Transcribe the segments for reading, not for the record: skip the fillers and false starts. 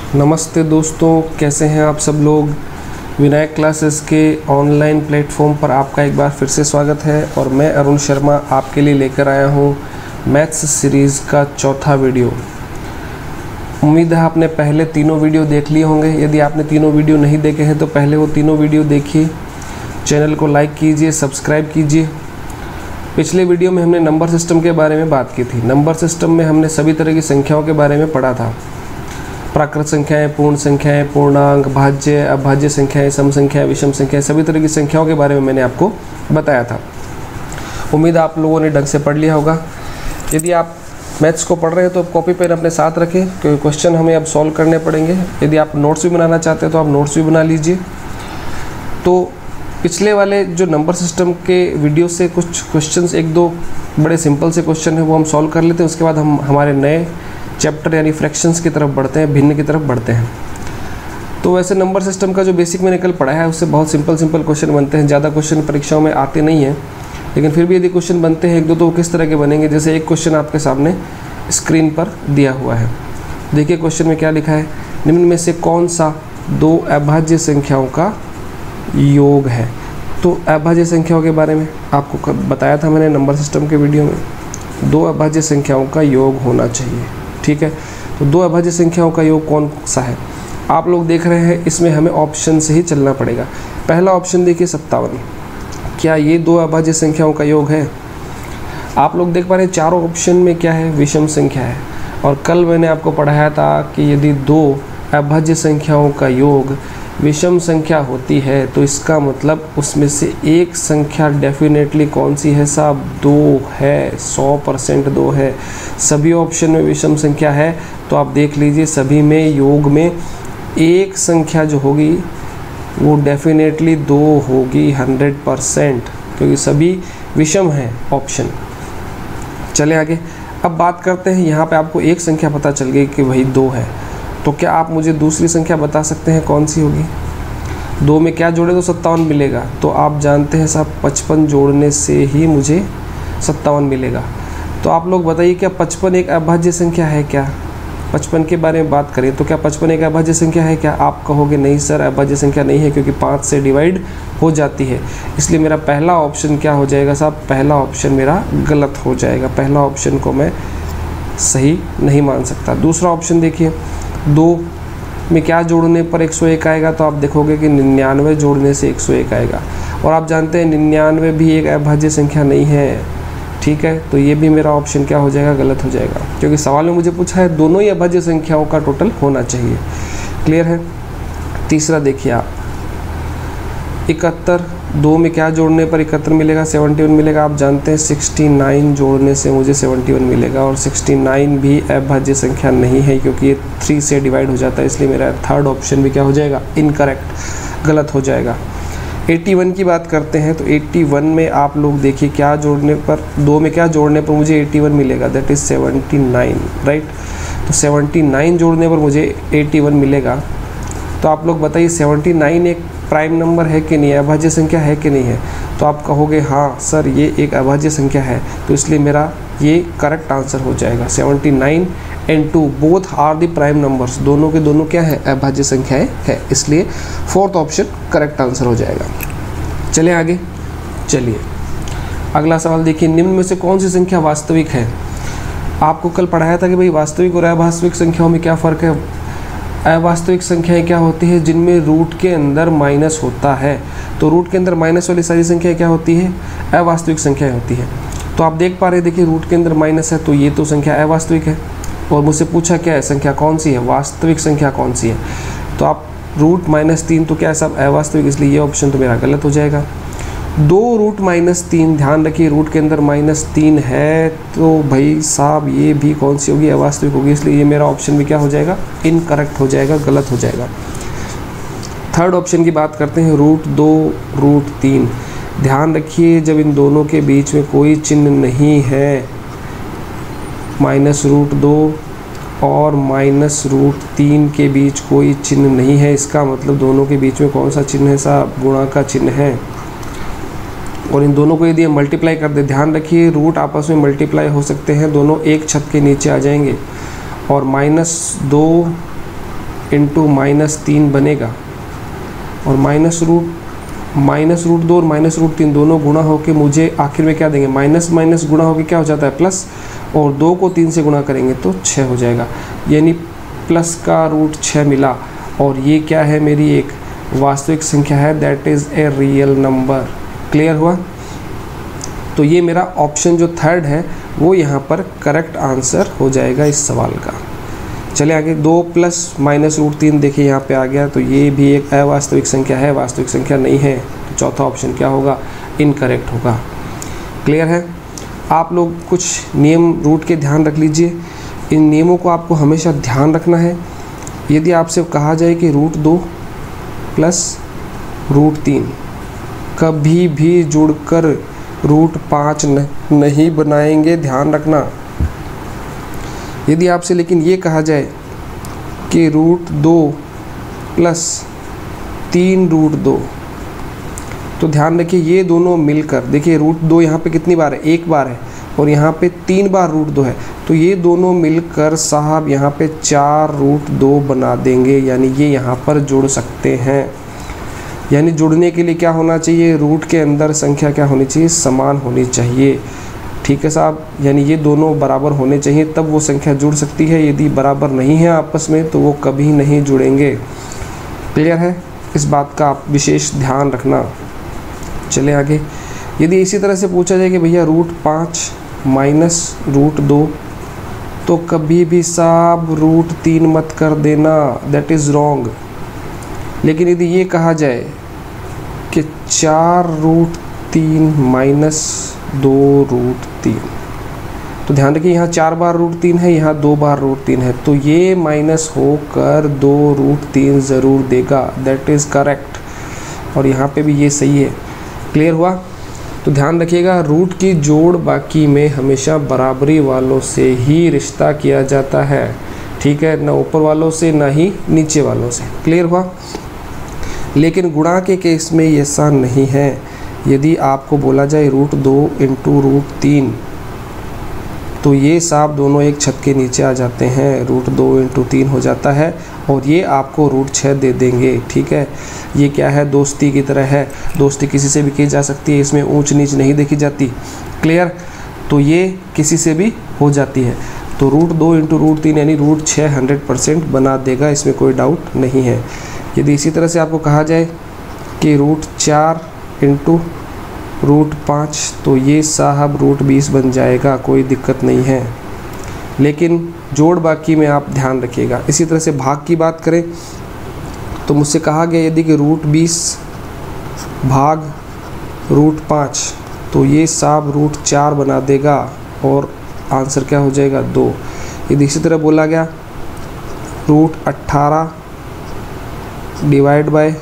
नमस्ते दोस्तों, कैसे हैं आप सब लोग। विनायक क्लासेस के ऑनलाइन प्लेटफॉर्म पर आपका एक बार फिर से स्वागत है और मैं अरुण शर्मा आपके लिए लेकर आया हूं मैथ्स सीरीज़ का चौथा वीडियो। उम्मीद है आपने पहले तीनों वीडियो देख लिए होंगे। यदि आपने तीनों वीडियो नहीं देखे हैं तो पहले वो तीनों वीडियो देखिए, चैनल को लाइक कीजिए, सब्सक्राइब कीजिए। पिछले वीडियो में हमने नंबर सिस्टम के बारे में बात की थी। नंबर सिस्टम में हमने सभी तरह की संख्याओं के बारे में पढ़ा था। प्राकृत संख्याएं, पूर्ण संख्याएं, पूर्णांक, भाज्य, अभाज्य संख्याएं, सम संख्याएं, विषम संख्याएं, सभी तरह की संख्याओं के बारे में मैंने आपको बताया था। उम्मीद है आप लोगों ने ढंग से पढ़ लिया होगा। यदि आप मैथ्स को पढ़ रहे हैं तो कॉपी पेन अपने साथ रखें, क्योंकि क्वेश्चन हमें अब सॉल्व करने पड़ेंगे। यदि आप नोट्स भी बनाना चाहते हैं तो आप नोट्स भी बना लीजिए। तो पिछले वाले जो नंबर सिस्टम के वीडियो से कुछ क्वेश्चंस, एक दो बड़े सिंपल से क्वेश्चन हैं, वो हम सॉल्व कर लेते हैं। उसके बाद हम हमारे नए चैप्टर यानी फ्रैक्शंस की तरफ बढ़ते हैं, भिन्न की तरफ बढ़ते हैं। तो वैसे नंबर सिस्टम का जो बेसिक मैंने कल पढ़ाया है उससे बहुत सिंपल क्वेश्चन बनते हैं। ज़्यादा क्वेश्चन परीक्षाओं में आते नहीं हैं, लेकिन फिर भी यदि क्वेश्चन बनते हैं एक दो तो किस तरह के बनेंगे। जैसे एक क्वेश्चन आपके सामने स्क्रीन पर दिया हुआ है। देखिए क्वेश्चन में क्या लिखा है, निम्न में से कौन सा दो अभाज्य संख्याओं का योग है। तो अभाज्य संख्याओं के बारे में आपको बताया था मैंने नंबर सिस्टम के वीडियो में, दो अभाज्य संख्याओं का योग होना चाहिए। ठीक है, तो दो अभाज्य संख्याओं का योग कौन सा है आप लोग देख रहे हैं। इसमें हमें ऑप्शन से ही चलना पड़ेगा। पहला ऑप्शन देखिए 57, क्या ये दो अभाज्य संख्याओं का योग है। आप लोग देख पा रहे हैं चारों ऑप्शन में क्या है, विषम संख्या है। और कल मैंने आपको पढ़ाया था कि यदि दो अभाज्य संख्याओं का योग विषम संख्या होती है तो इसका मतलब उसमें से एक संख्या डेफिनेटली कौन सी है साहब, दो है, 100% दो है। सभी ऑप्शन में विषम संख्या है तो आप देख लीजिए सभी में योग में एक संख्या जो होगी वो डेफिनेटली दो होगी 100%, क्योंकि सभी विषम हैं ऑप्शन। चले आगे, अब बात करते हैं। यहाँ पे आपको एक संख्या पता चल गई कि वही दो है, तो क्या आप मुझे दूसरी संख्या बता सकते हैं कौन सी होगी। दो में क्या जोड़े तो 57 मिलेगा, तो आप जानते हैं साहब 55 जोड़ने से ही मुझे 57 मिलेगा। तो आप लोग बताइए क्या 55 एक अभाज्य संख्या है क्या। 55 के बारे में बात करें तो क्या 55 एक अभाज्य संख्या है क्या। आप कहोगे नहीं सर अभाज्य संख्या नहीं है, क्योंकि 5 से डिवाइड हो जाती है। इसलिए मेरा पहला ऑप्शन क्या हो जाएगा साहब, पहला ऑप्शन मेरा गलत हो जाएगा। पहला ऑप्शन को मैं सही नहीं मान सकता। दूसरा ऑप्शन देखिए, दो में क्या जोड़ने पर 101 आएगा, तो आप देखोगे कि 99 जोड़ने से 101 आएगा। और आप जानते हैं 99 भी एक अभाज्य संख्या नहीं है। ठीक है, तो ये भी मेरा ऑप्शन क्या हो जाएगा, गलत हो जाएगा, क्योंकि सवाल में मुझे पूछा है दोनों ही अभाज्य संख्याओं का टोटल होना चाहिए। क्लियर है। तीसरा देखिए आप, 71, दो में क्या जोड़ने पर 71 मिलेगा, 71 मिलेगा। आप जानते हैं 69 जोड़ने से मुझे 71 मिलेगा, और 69 भी अभाज्य संख्या नहीं है, क्योंकि ये 3 से डिवाइड हो जाता है। इसलिए मेरा थर्ड ऑप्शन भी क्या हो जाएगा, इनकरेक्ट, गलत हो जाएगा। 81 की बात करते हैं तो 81 में आप लोग देखिए क्या जोड़ने पर, दो में क्या जोड़ने पर मुझे 81 मिलेगा, दैट इज़ 79, राइट। तो 79 जोड़ने पर मुझे 81 मिलेगा। तो आप लोग बताइए 79 एक प्राइम नंबर है कि नहीं, अभाज्य संख्या है कि नहीं है। तो आप कहोगे हाँ सर ये एक अभाज्य संख्या है, तो इसलिए मेरा ये करेक्ट आंसर हो जाएगा। 79 and 2 both are the prime numbers, दोनों के दोनों क्या है, अभाज्य संख्याएं है। इसलिए फोर्थ ऑप्शन करेक्ट आंसर हो जाएगा। चलिए आगे, चलिए अगला सवाल देखिए, निम्न में से कौन सी संख्या वास्तविक है। आपको कल पढ़ाया था कि भाई वास्तविक और अवास्तविक संख्याओं में क्या फ़र्क है। अवास्तविक संख्याएं क्या होती है, जिनमें रूट के अंदर माइनस होता है। तो रूट के अंदर माइनस वाली सारी संख्याएं क्या होती है, अवास्तविक संख्याएं होती है। तो आप देख पा रहे हैं, देखिए रूट के अंदर माइनस है तो ये तो संख्या अवास्तविक है। और मुझसे पूछा क्या है, संख्या कौन सी है, वास्तविक संख्या कौन सी है। तो आप रूट -3 तो क्या है सब अवास्तविक, इसलिए ये ऑप्शन तो मेरा गलत हो जाएगा। 2 रूट -3, ध्यान रखिए रूट के अंदर -3 है, तो भाई साहब ये भी कौन सी होगी, अवास्तविक होगी। इसलिए ये मेरा ऑप्शन भी क्या हो जाएगा, इनकरेक्ट हो जाएगा, गलत हो जाएगा। थर्ड ऑप्शन की बात करते हैं, √2 √3। ध्यान रखिए जब इन दोनों के बीच में कोई चिन्ह नहीं है, -√2 और -√3 के बीच कोई चिन्ह नहीं है, इसका मतलब दोनों के बीच में कौन सा चिन्ह है साहब, गुणा का चिन्ह है। और इन दोनों को यदि हम मल्टीप्लाई कर दे, ध्यान रखिए रूट आपस में मल्टीप्लाई हो सकते हैं, दोनों एक छत के नीचे आ जाएंगे। और -2 इंटू -3 बनेगा, और माइनस रूट 2 और -√3 दोनों गुणा होके मुझे आखिर में क्या देंगे, माइनस माइनस गुणा होके क्या हो जाता है प्लस, और 2 को 3 से गुणा करेंगे तो 6 हो जाएगा, यानी प्लस का रूट 6 मिला। और ये क्या है, मेरी एक वास्तविक संख्या है, that is a real number. Clear हुआ? तो ये मेरा ऑप्शन जो थर्ड है वो यहाँ पर करेक्ट आंसर हो जाएगा इस सवाल का। चले आगे, 2 प्लस -√3 देखिए यहाँ पे आ गया, तो ये भी एक अवास्तविक संख्या है, वास्तविक संख्या नहीं है, तो चौथा ऑप्शन क्या होगा, इनकरेक्ट होगा। क्लियर है? आप लोग कुछ नियम रूट के ध्यान रख लीजिए, इन नियमों को आपको हमेशा ध्यान रखना है। यदि आपसे कहा जाए कि √2 प्लस √3 कभी भी जुड़कर √5 नहीं बनाएंगे, ध्यान रखना। यदि आपसे लेकिन ये कहा जाए कि √2 प्लस 3√2, तो ध्यान रखिए ये दोनों मिलकर, देखिए √2 यहाँ पे कितनी बार है, एक बार है, और यहाँ पे 3 बार √2 है, तो ये दोनों मिलकर साहब यहाँ पे 4√2 बना देंगे, यानी ये यहाँ पर जुड़ सकते हैं। यानी जुड़ने के लिए क्या होना चाहिए, रूट के अंदर संख्या क्या होनी चाहिए, समान होनी चाहिए। ठीक है साहब, यानी ये दोनों बराबर होने चाहिए, तब वो संख्या जुड़ सकती है। यदि बराबर नहीं है आपस में तो वो कभी नहीं जुड़ेंगे। क्लियर है? इस बात का आप विशेष ध्यान रखना। चले आगे, यदि इसी तरह से पूछा जाए कि भैया √5 माइनस √2, तो कभी भी साहब √3 मत कर देना, दैट इज़ रॉन्ग। लेकिन यदि ये कहा जाए कि 4√3 माइनस 2√3, तो ध्यान रखिए यहाँ 4 बार √3 है, यहाँ 2 बार √3 है, तो ये माइनस होकर 2√3 ज़रूर देगा, दैट इज़ करेक्ट। और यहाँ पे भी ये सही है। क्लियर हुआ? तो ध्यान रखिएगा, रूट की जोड़ बाकी में हमेशा बराबरी वालों से ही रिश्ता किया जाता है। ठीक है, ना ऊपर वालों से ना ही नीचे वालों से। क्लियर हुआ? लेकिन गुणा के केस में ऐसा नहीं है। यदि आपको बोला जाए √2 इंटू √3, तो ये साहब दोनों एक छत के नीचे आ जाते हैं, √2 इंटू 3 हो जाता है, और ये आपको √6 दे देंगे। ठीक है, ये क्या है, दोस्ती की तरह है, दोस्ती किसी से भी की जा सकती है, इसमें ऊंच नीच नहीं देखी जाती। क्लियर? तो ये किसी से भी हो जाती है। तो √2 इंटू √3 यानी √6 100% बना देगा, इसमें कोई डाउट नहीं है। यदि इसी तरह से आपको कहा जाए कि √4 इंटू √5, तो ये साहब √20 बन जाएगा, कोई दिक्कत नहीं है। लेकिन जोड़ बाकी में आप ध्यान रखिएगा। इसी तरह से भाग की बात करें तो मुझसे कहा गया यदि कि √20 भाग √5, तो ये साहब √4 बना देगा, और आंसर क्या हो जाएगा, 2। यदि इसी तरह बोला गया √18 डिवाइड बाय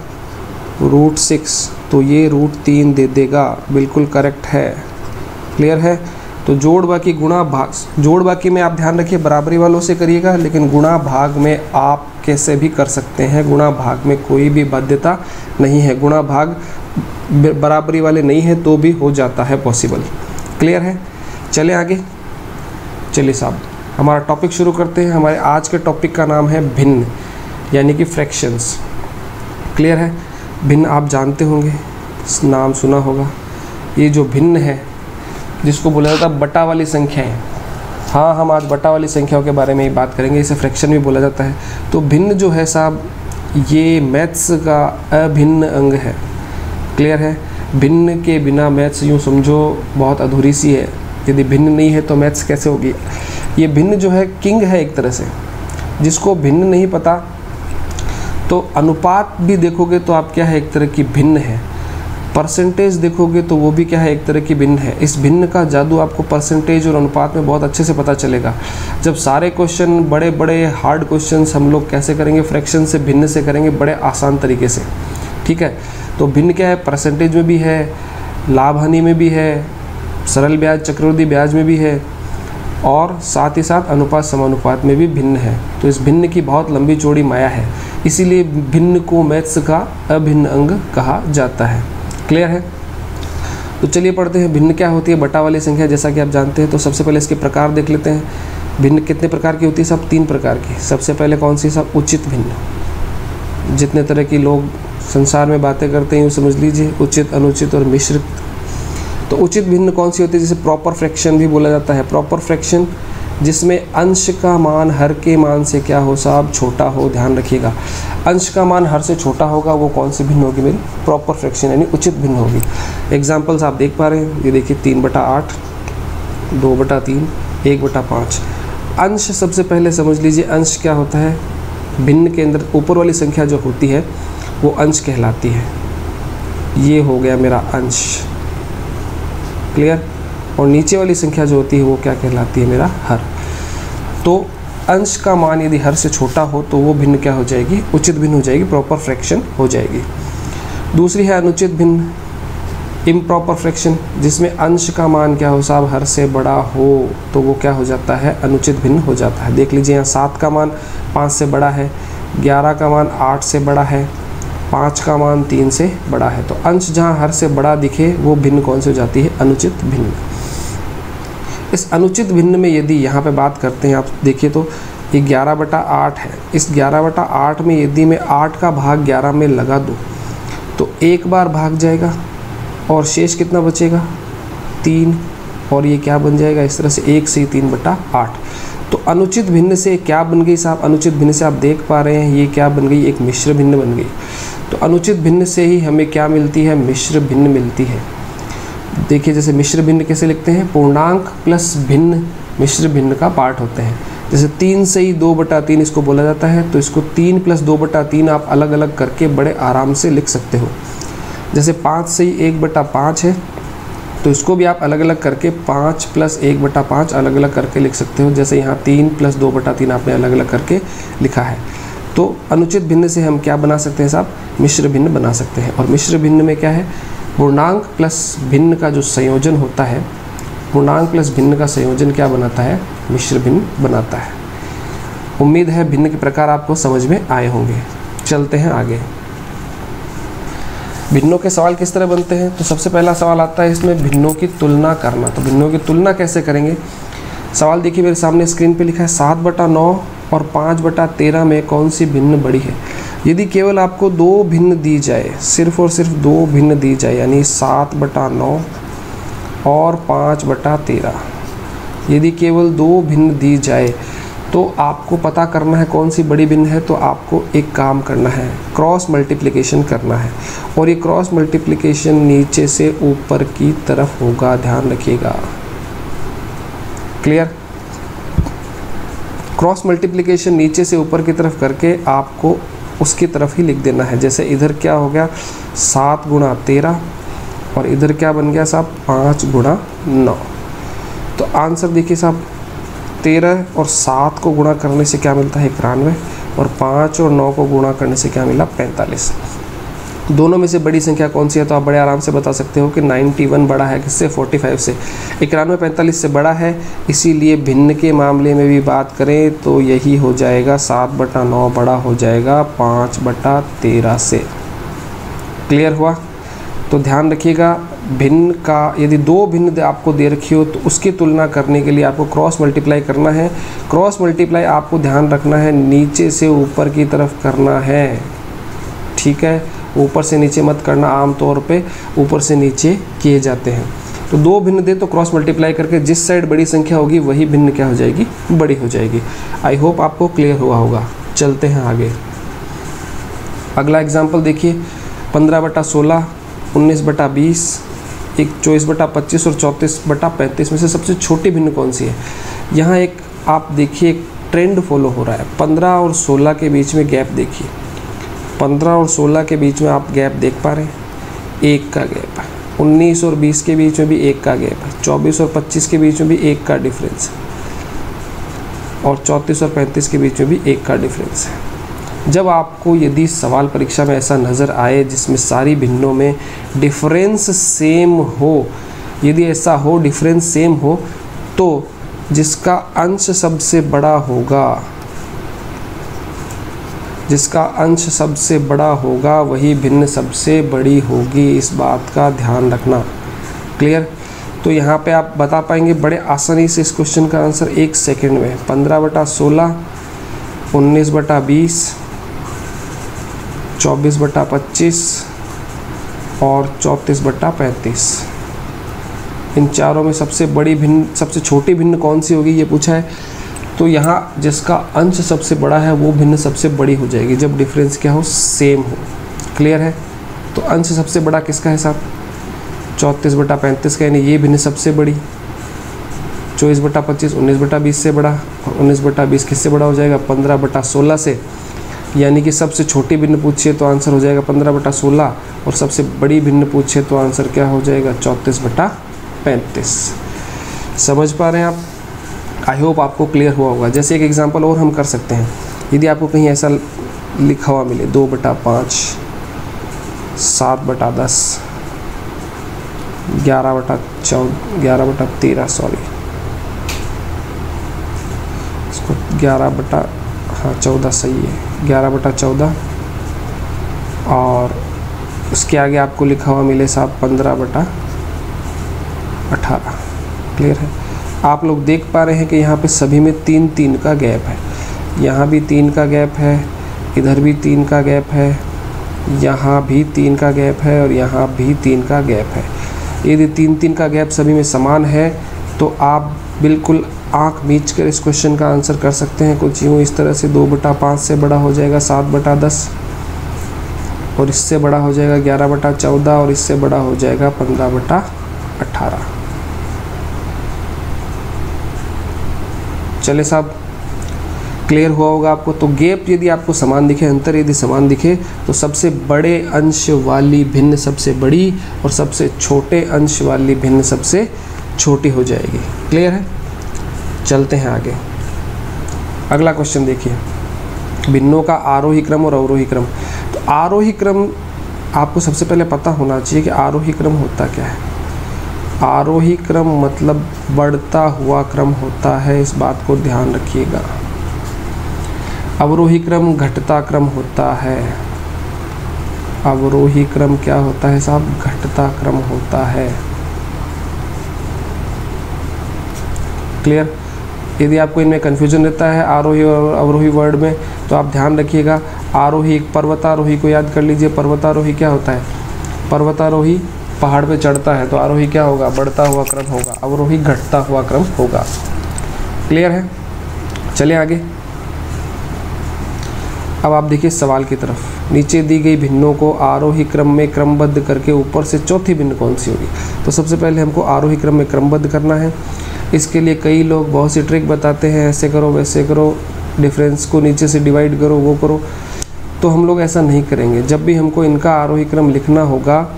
√6, तो ये √3 दे देगा, बिल्कुल करेक्ट है। क्लियर है? तो जोड़ बाकी गुणा भाग, जोड़ बाकी में आप ध्यान रखिए बराबरी वालों से करिएगा, लेकिन गुणा भाग में आप कैसे भी कर सकते हैं, गुणा भाग में कोई भी बाध्यता नहीं है, गुणा भाग बराबरी वाले नहीं है तो भी हो जाता है पॉसिबल। क्लियर है? चले आगे। चलिए साहब, हमारा टॉपिक शुरू करते हैं। हमारे आज के टॉपिक का नाम है भिन्न, यानी कि फ्रैक्शंस। क्लियर है? भिन्न आप जानते होंगे, नाम सुना होगा। ये जो भिन्न है, जिसको बोला जाता है बटा वाली संख्याएं, हाँ हम आज बटा वाली संख्याओं के बारे में ही बात करेंगे, इसे फ्रैक्शन भी बोला जाता है। तो भिन्न जो है साहब, ये मैथ्स का अभिन्न अंग है। क्लियर है? भिन्न के बिना मैथ्स यूँ समझो बहुत अधूरी सी है। यदि भिन्न नहीं है तो मैथ्स कैसे होगी। ये भिन्न जो है किंग है एक तरह से, जिसको भिन्न नहीं पता, तो अनुपात भी देखोगे तो आप क्या है, एक तरह की भिन्न है। परसेंटेज देखोगे तो वो भी क्या है, एक तरह की भिन्न है। इस भिन्न का जादू आपको परसेंटेज और अनुपात में बहुत अच्छे से पता चलेगा। जब सारे क्वेश्चन बड़े बड़े हार्ड क्वेश्चंस हम लोग कैसे करेंगे, फ्रैक्शन से भिन्न से करेंगे, बड़े आसान तरीके से। ठीक है, तो भिन्न क्या है, परसेंटेज में भी है, लाभ हानि में भी है, सरल ब्याज चक्रवृद्धि ब्याज में भी है, और साथ ही साथ अनुपात समानुपात में भी भिन्न है। तो इस भिन्न की बहुत लंबी चौड़ी माया है, इसीलिए भिन्न को मैथ्स का अभिन्न अंग कहा जाता है। क्लियर है? तो चलिए पढ़ते हैं भिन्न क्या होती है। बटा वाली संख्या जैसा कि आप जानते हैं, तो सबसे पहले इसके प्रकार देख लेते हैं। भिन्न कितने प्रकार की होती है? सब 3 प्रकार की। सबसे पहले कौन सी? सब उचित भिन्न। जितने तरह की लोग संसार में बातें करते हैं यूँ समझ लीजिए, उचित, अनुचित और मिश्रित। तो उचित भिन्न कौन सी होती है, जिसे प्रॉपर फ्रैक्शन भी बोला जाता है। प्रॉपर फ्रैक्शन जिसमें अंश का मान हर के मान से क्या हो साहब, छोटा हो। ध्यान रखिएगा, अंश का मान हर से छोटा होगा, वो कौन सी भिन्न होगी, मेरी प्रॉपर फ्रैक्शन यानी उचित भिन्न होगी। एग्जाम्पल्स आप देख पा रहे हैं, ये देखिए 3/8, 2/3, 1/5। अंश सबसे पहले समझ लीजिए, अंश क्या होता है, भिन्न के अंदर ऊपर वाली संख्या जो होती है वो अंश कहलाती है। ये हो गया मेरा अंश, क्लियर। और नीचे वाली संख्या जो होती है वो क्या कहलाती है, मेरा हर। तो अंश का मान यदि हर से छोटा हो तो वो भिन्न क्या हो जाएगी, उचित भिन्न हो जाएगी, प्रॉपर फ्रैक्शन हो जाएगी। दूसरी है अनुचित भिन्न, इम्प्रॉपर फ्रैक्शन, जिसमें अंश का मान क्या हो साहब, हर से बड़ा हो, तो वो क्या हो जाता है, अनुचित भिन्न हो जाता है। देख लीजिए यहाँ 7 का मान 5 से बड़ा है, 11 का मान 8 से बड़ा है, 5 का मान 3 से बड़ा है। तो अंश जहाँ हर से बड़ा दिखे वो भिन्न कौन सी हो जाती है, अनुचित भिन्न। इस अनुचित भिन्न में यदि यहाँ पे बात करते हैं आप देखिए तो ये 11/8 है। इस 11/8 में यदि मैं 8 का भाग 11 में लगा दूँ तो एक बार भाग जाएगा और शेष कितना बचेगा, 3, और ये क्या बन जाएगा, इस तरह से 1 से 3/8। तो अनुचित भिन्न से क्या बन गई साहब, अनुचित भिन्न से आप देख पा रहे हैं ये क्या बन गई, एक मिश्र भिन्न बन गई। तो अनुचित भिन्न से ही हमें क्या मिलती है, मिश्र भिन्न मिलती है। देखिए जैसे मिश्र भिन्न कैसे लिखते हैं, पूर्णांक प्लस भिन्न मिश्र भिन्न का पार्ट होते हैं। जैसे 3 से ही 2/3 इसको बोला जाता है, तो इसको 3 + 2/3 आप अलग अलग करके बड़े आराम से लिख सकते हो। जैसे 5 से ही 1/5 है, तो इसको भी आप अलग अलग करके 5 + 1/5 अलग अलग करके लिख सकते हो। जैसे यहाँ 3 + 2/3 आपने अलग अलग करके लिखा है। तो अनुचित भिन्न से हम क्या बना सकते हैं साहब, मिश्र भिन्न बना सकते हैं। और मिश्र भिन्न में क्या है, पूर्णांक प्लस भिन्न का जो संयोजन होता है, पूर्णांक प्लस भिन्न का संयोजन क्या बनाता है, मिश्र भिन्न बनाता है। उम्मीद है भिन्न के प्रकार आपको समझ में आए होंगे। चलते हैं आगे। भिन्नों के सवाल किस तरह बनते हैं, तो सबसे पहला सवाल आता है इसमें भिन्नों की तुलना करना। तो भिन्नों की तुलना कैसे करेंगे, सवाल देखिए मेरे सामने स्क्रीन पे लिखा है 7/9 और 5/13 में कौन सी भिन्न बड़ी है। यदि केवल आपको 2 भिन्न दी जाए, सिर्फ और सिर्फ 2 भिन्न दी जाए, यानी 7/9 और 5/13, यदि केवल 2 भिन्न दी जाए तो आपको पता करना है कौन सी बड़ी भिन्न है। तो आपको एक काम करना है, क्रॉस मल्टीप्लिकेशन करना है। और ये क्रॉस मल्टीप्लिकेशन नीचे से ऊपर की तरफ होगा, ध्यान रखिएगा, क्लियर। क्रॉस मल्टीप्लिकेशन नीचे से ऊपर की तरफ करके आपको उसकी तरफ ही लिख देना है। जैसे इधर क्या हो गया 7 × 13 और इधर क्या बन गया साहब 5 × 9। तो आंसर देखिए साहब 13 और 7 को गुणा करने से क्या मिलता है 91, और 5 और 9 को गुणा करने से क्या मिला 45। दोनों में से बड़ी संख्या कौन सी है, तो आप बड़े आराम से बता सकते हो कि 91 बड़ा है किससे, 45 से। 91 45 से बड़ा है, इसीलिए भिन्न के मामले में भी बात करें तो यही हो जाएगा 7/9 बड़ा हो जाएगा 5/13 से। क्लियर हुआ। तो ध्यान रखिएगा, भिन्न का यदि 2 भिन्न आपको दे रखी हो तो उसकी तुलना करने के लिए आपको क्रॉस मल्टीप्लाई करना है। क्रॉस मल्टीप्लाई आपको ध्यान रखना है नीचे से ऊपर की तरफ करना है, ठीक है, ऊपर से नीचे मत करना। आमतौर पे ऊपर से नीचे किए जाते हैं। तो 2 भिन्न दे तो क्रॉस मल्टीप्लाई करके जिस साइड बड़ी संख्या होगी वही भिन्न क्या हो जाएगी, बड़ी हो जाएगी। आई होप आपको क्लियर हुआ होगा। चलते हैं आगे। अगला एग्जाम्पल देखिए 15/16, 19/20, 24/25 और 34/35 में से सबसे छोटी भिन्न कौन सी है। यहाँ एक आप देखिए एक ट्रेंड फॉलो हो रहा है। 15 और 16 के बीच में गैप देखिए, 15 और 16 के बीच में आप गैप देख पा रहे हैं, 1 का गैप है। 19 और 20 के बीच में भी 1 का गैप है। 24 और 25 के बीच में भी 1 का डिफरेंस है, और 34 और 35 के बीच में भी 1 का डिफरेंस है। जब आपको यदि सवाल परीक्षा में ऐसा नज़र आए जिसमें सारी भिन्नों में डिफरेंस सेम हो, यदि ऐसा हो डिफरेंस सेम हो, तो जिसका अंश सबसे बड़ा होगा, जिसका अंश सबसे बड़ा होगा वही भिन्न सबसे बड़ी होगी। इस बात का ध्यान रखना। क्लियर। तो यहाँ पे आप बता पाएंगे बड़े आसानी से इस क्वेश्चन का आंसर 1 सेकंड में। 15/16, 19/20 24/25 और 34/35। इन चारों में सबसे बड़ी भिन्न, सबसे छोटी भिन्न कौन सी होगी, ये पूछा है। तो यहाँ जिसका अंश सबसे बड़ा है वो भिन्न सबसे बड़ी हो जाएगी जब डिफरेंस क्या हो, सेम हो। क्लियर है। तो अंश सबसे बड़ा किसका है साहब, 34/35 का, यानी ये भिन्न सबसे बड़ी। 24/25 19/20 से बड़ा, और 19/20 किससे बड़ा हो जाएगा, 15/16 से। यानी कि सबसे छोटी भिन्न पूछिए तो आंसर हो जाएगा 15/16, और सबसे बड़ी भिन्न पूछिए तो आंसर क्या हो जाएगा, 34/35। समझ पा रहे हैं आप? आई होप आपको क्लियर हुआ होगा। जैसे एक एग्जांपल और हम कर सकते हैं, यदि आपको कहीं ऐसा लिखा हुआ मिले 2/5, 7/10, 11/13, सॉरी इसको 14 सही है, 11/14, और उसके आगे आपको लिखा हुआ मिले साहब 15/18। क्लियर है। आप लोग देख पा रहे हैं कि यहाँ पे सभी में 3-3 का गैप है। यहाँ भी 3 का गैप है, इधर भी 3 का गैप है, यहाँ भी 3 का गैप है, और यहाँ भी 3 का गैप है। यदि 3-3 का गैप सभी में समान है तो आप बिल्कुल आँख मीच कर इस क्वेश्चन का आंसर कर सकते हैं। कुछ यूँ इस तरह से 2/5 से बड़ा हो जाएगा 7/10, और इससे बड़ा हो जाएगा 11/14, और इससे बड़ा हो जाएगा 15/18। चले साहब, क्लियर हुआ होगा आपको। तो गैप यदि आपको समान दिखे, अंतर यदि समान दिखे, तो सबसे बड़े अंश वाली भिन्न सबसे बड़ी और सबसे छोटे अंश वाली भिन्न सबसे छोटी हो जाएगी। क्लियर है। चलते हैं आगे। अगला क्वेश्चन देखिए, भिन्नों का आरोही क्रम और अवरोही क्रम। तो आरोही क्रम आपको सबसे पहले पता होना चाहिए कि आरोही क्रम होता क्या है। आरोही क्रम मतलब बढ़ता हुआ क्रम होता है, इस बात को ध्यान रखिएगा। अवरोही क्रम घटता क्रम होता है। अवरोही क्रम क्या होता है साहब, घटता क्रम होता है। क्लियर। यदि आपको इनमें कन्फ्यूजन रहता है आरोही और अवरोही वर्ड में, तो आप ध्यान रखिएगा। आरोही, पर्वतारोही को याद कर लीजिए। पर्वतारोही क्या होता है, पर्वतारोही पहाड़ पे चढ़ता है, तो आरोही क्या होगा, बढ़ता हुआ क्रम होगा। अवरोही घटता हुआ क्रम होगा। क्लियर है। चलिए आगे। अब आप देखिए सवाल की तरफ। नीचे दी गई भिन्नों को आरोही क्रम में क्रमबद्ध करके ऊपर से चौथी भिन्न कौन सी होगी। तो सबसे पहले हमको आरोही क्रम में क्रमबद्ध करना है। इसके लिए कई लोग बहुत सी ट्रिक बताते हैं, ऐसे करो वैसे करो, डिफरेंस को नीचे से डिवाइड करो, वो करो। तो हम लोग ऐसा नहीं करेंगे। जब भी हमको इनका आरोही क्रम लिखना होगा,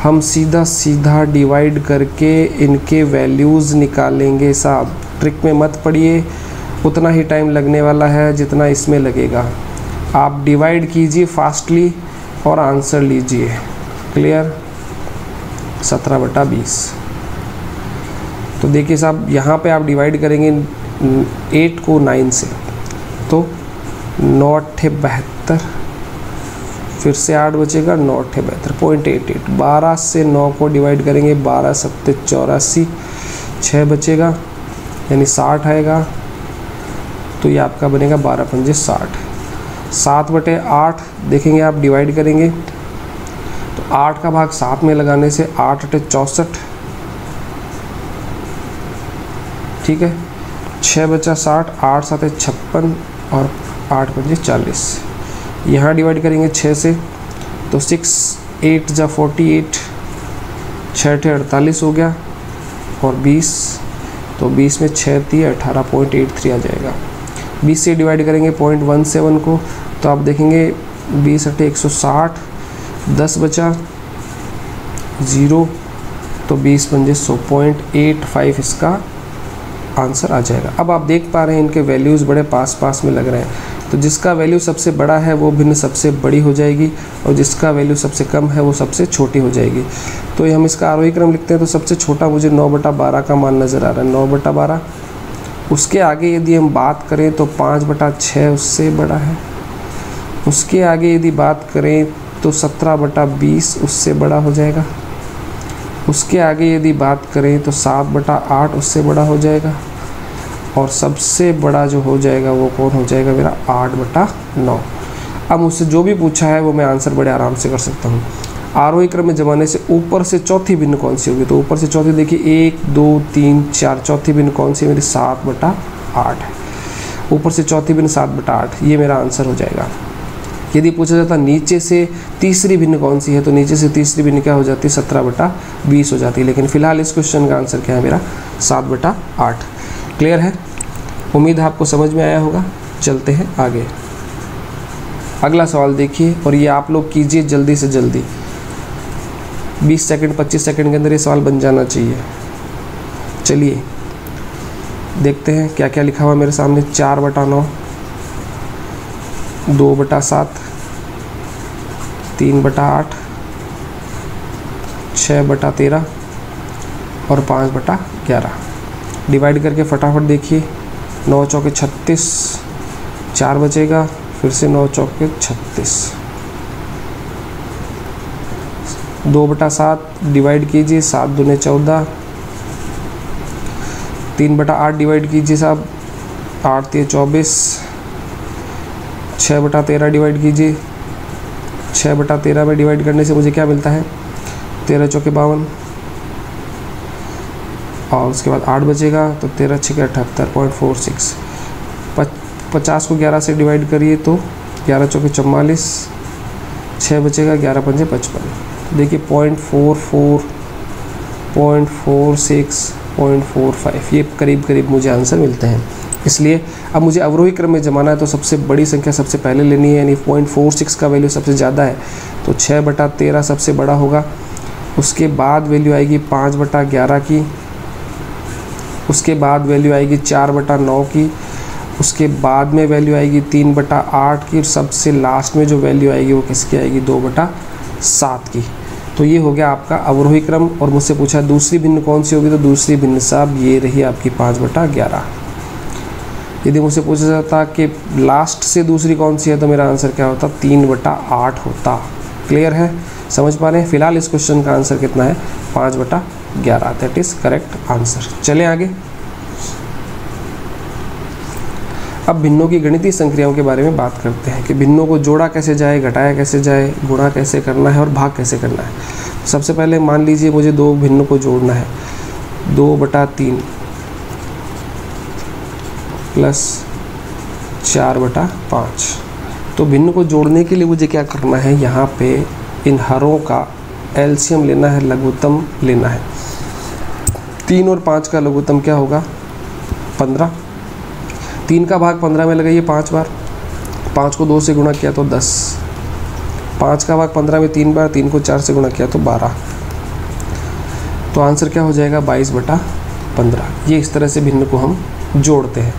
हम सीधा सीधा डिवाइड करके इनके वैल्यूज़ निकालेंगे साहब। ट्रिक में मत पड़िए, उतना ही टाइम लगने वाला है जितना इसमें लगेगा। आप डिवाइड कीजिए फास्टली और आंसर लीजिए। क्लियर। 17/20। तो देखिए साहब, यहाँ पे आप डिवाइड करेंगे 8 को 9 से, तो 9×8 = 72, फिर से 8 बचेगा, 9×8 = 0.88। 12 से 9 को डिवाइड करेंगे, 12×7 = 84, 6 बचेगा यानी 60 आएगा। तो ये आपका बनेगा 12×5 = 60। 7/8 देखेंगे आप, डिवाइड करेंगे तो 8 का भाग 7 में लगाने से 8×8 = 64। ठीक है। 6 बचा 60, 8×7 = 56, और 8×5 = 40। यहाँ डिवाइड करेंगे 6 से, तो 6 8 × 48, 6 × 48 हो गया, और 20, तो 20 में 6 × 3 = 18.83 आ जाएगा। 20 से डिवाइड करेंगे 0.17 को, तो आप देखेंगे 20 × 160, 10 बचा 0, तो 20×5 = 100, 0.85 इसका आंसर आ जाएगा। अब आप देख पा रहे हैं इनके वैल्यूज़ बड़े पास पास में लग रहे हैं, तो जिसका वैल्यू सबसे बड़ा है वो भिन्न सबसे बड़ी हो जाएगी, और जिसका वैल्यू सबसे कम है वो सबसे छोटी हो जाएगी। तो ये हम इसका आरोही क्रम लिखते हैं। तो सबसे छोटा मुझे 9/12 का मान नज़र आ रहा है, 9/12। उसके आगे यदि हम बात करें तो 5/6 उससे बड़ा है। उसके आगे यदि बात करें तो 17/20 उससे बड़ा हो जाएगा। उसके आगे यदि बात करें तो 7/8 उससे बड़ा हो जाएगा, और सबसे बड़ा जो हो जाएगा वो कौन हो जाएगा मेरा, 8/9। अब मुझसे जो भी पूछा है वो मैं आंसर बड़े आराम से कर सकता हूँ। आरोही क्रम में जमाने से ऊपर से चौथी भिन्न कौन सी होगी? तो ऊपर से चौथी देखिए 1 2 3 4, चौथी भिन्न कौन सी है मेरी? 7/8 है। ऊपर से चौथी भिन्न 7/8, ये मेरा आंसर हो जाएगा। यदि पूछा जाता नीचे से तीसरी भिन्न कौन सी है, तो नीचे से तीसरी भिन्न क्या हो जाती है? 17/20 हो जाती है। लेकिन फिलहाल इस क्वेश्चन का आंसर क्या है मेरा? 7/8। क्लियर है? उम्मीद है आपको समझ में आया होगा। चलते हैं आगे। अगला सवाल देखिए और ये आप लोग कीजिए जल्दी से जल्दी। 20 सेकंड 25 सेकंड के अंदर ये सवाल बन जाना चाहिए। चलिए देखते हैं क्या क्या लिखा हुआ मेरे सामने। 4/9, 2/7, 3/8, 6/13 और 5/11। डिवाइड करके फटाफट देखिए। 9 चौके 36, 4 बचेगा, फिर से 9 चौके 36। 2/7 डिवाइड कीजिए, 7 दूने 14। 3/8 डिवाइड कीजिए साहब, 8 3 24। 6/13 डिवाइड कीजिए, 6/13 में डिवाइड करने से मुझे क्या मिलता है? 13 चौके 52 और उसके बाद 8 बचेगा, तो 13 6 78.46। 50 को 11 से डिवाइड करिए तो 11 चौके 44, 6 बचेगा, 11 पंजे 55। देखिए 0.44, 0.46, 0.45 ये करीब करीब मुझे आंसर मिलते हैं। इसलिए अब मुझे अवरोही क्रम में जमाना है तो सबसे बड़ी संख्या सबसे पहले लेनी है, यानी 0.46 का वैल्यू सबसे ज़्यादा है तो 6/13 सबसे बड़ा होगा। उसके बाद वैल्यू आएगी 5/11 की, उसके बाद वैल्यू आएगी 4/9 की, उसके बाद में वैल्यू आएगी 3/8 की, और सबसे लास्ट में जो वैल्यू आएगी वो किसकी आएगी? 2/7 की। तो ये हो गया आपका अवरोही क्रम। और मुझसे पूछा दूसरी भिन्न कौन सी होगी, तो दूसरी भिन्न साहब ये रही आपकी 5/11। यदि मुझसे पूछा जाता कि लास्ट से दूसरी कौन सी है, तो मेरा आंसर क्या होता? 3/8 होता। क्लियर है? समझ पा रहे हैं? फिलहाल इस क्वेश्चन का आंसर कितना है? 5/11। That is correct answer. चलें आगे। अब भिन्नों की गणितीय संक्रियाओं के बारे में बात करते हैं कि भिन्नों को जोड़ा कैसे जाए, घटाया कैसे जाए, गुणा कैसे करना है और भाग कैसे करना है। सबसे पहले मान लीजिए मुझे दो भिन्नों को जोड़ना है। 2/3 प्लस 4/5। तो भिन्न को जोड़ने के लिए मुझे क्या करना है? यहाँ पे इन हरों का एलसीएम लेना है, लघुत्तम लेना है। 3 और 5 का लघुत्तम क्या होगा? 15। 3 का भाग 15 में लगाइए 5 बार। 5 को 2 से गुणा किया तो 10। 5 का भाग 15 में 3 बार, 3 को 4 से गुणा किया तो 12। तो आंसर क्या हो जाएगा? 22/15। ये इस तरह से भिन्न को हम जोड़ते हैं।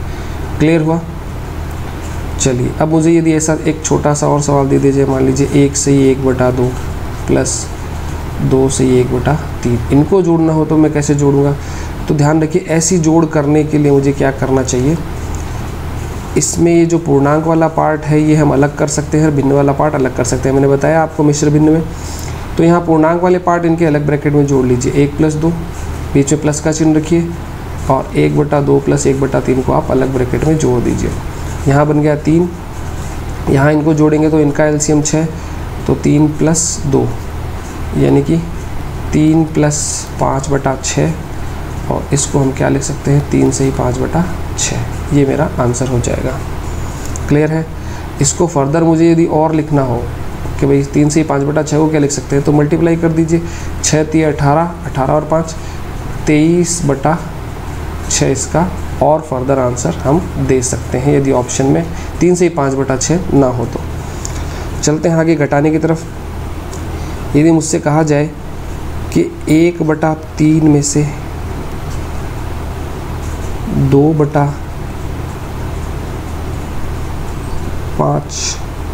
क्लियर हुआ? चलिए अब मुझे यदि ऐसा एक छोटा सा और सवाल दे दीजिए, मान लीजिए 1 से 1/2 प्लस 2 से 1/3, इनको जोड़ना हो तो मैं कैसे जोड़ूंगा? तो ध्यान रखिए ऐसी जोड़ करने के लिए मुझे क्या करना चाहिए? इसमें ये जो पूर्णांक वाला पार्ट है ये हम अलग कर सकते हैं, भिन्न वाला पार्ट अलग कर सकते हैं। मैंने बताया आपको मिश्र भिन्न में। तो यहाँ पूर्णांक वाले पार्ट इनके अलग ब्रैकेट में जोड़ लीजिए। 1 + 2, बीच में प्लस का चिन्ह रखिए, और 1/2 प्लस 1/3 को आप अलग ब्रैकेट में जोड़ दीजिए। यहाँ बन गया 3। यहाँ इनको जोड़ेंगे तो इनका एलसीएम 6, तो 3 + 2 यानी कि 3 + 5/6, और इसको हम क्या लिख सकते हैं? 3 से ही 5/6। ये मेरा आंसर हो जाएगा। क्लियर है? इसको फर्दर मुझे यदि और लिखना हो कि भाई 3 से ही 5/6 को क्या लिख सकते हैं, तो मल्टीप्लाई कर दीजिए। 6 × 3 = 18, 18 और 5 23/6 इसका और फर्दर आंसर हम दे सकते हैं यदि ऑप्शन में 3 से ही 5/6 ना हो तो। चलते हैं आगे घटाने की तरफ। यदि मुझसे कहा जाए कि 1/3 में से 2/5